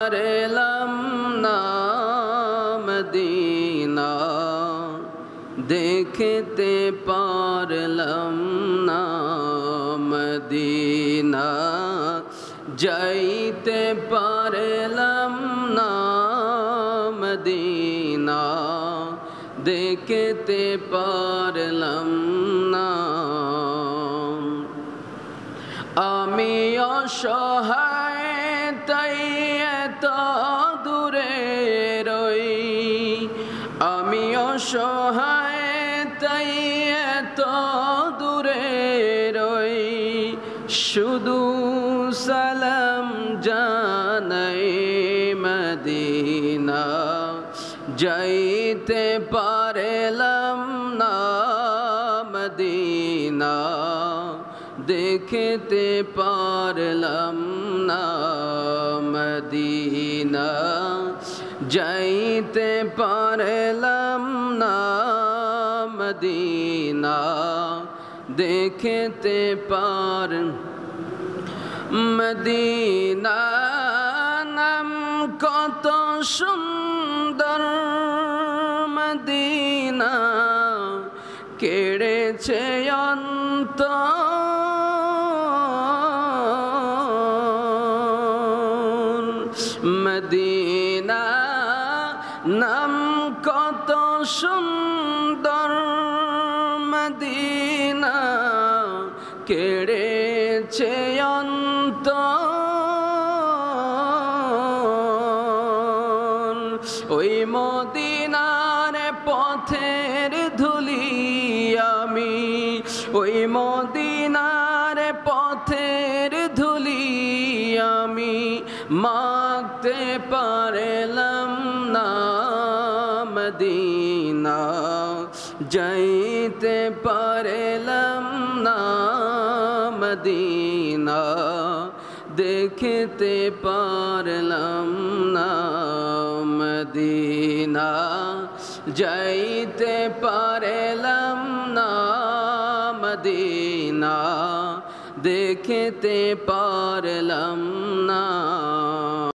পারলাম না মদিনা, দেখতে পারলাম না মদিনা, যাইতে পারলাম না মদিনা, দেখতে পারলাম না। আমি অসহায় তাই এত দূরে রই, আমি অসহায় তাই এত দূরে রই, শুধু সালাম জানাই মদিনা, যাইতে পারলাম না মদিনা, দেখতে পারলাম না মদিনা, যাইতে পারলাম না মদিনা, দেখতে পার মদিনা নাম কত সুন্দর, মদিনা কেড়েছে অন্তর, মদিনা নাম কত সুন্দর, মদিনা কেড়েছে অন্তর। ওই মদিনার পথের ধুলি আমি, ওই মদিনার পথের ধুলি আমি মাখতে পারলাম না মদিনা, যাইতে পারলাম না মদিনা, দেখতে পারলাম না মদিনা, যাইতে পারলাম না মদিনা, দেখতে পারলাম না।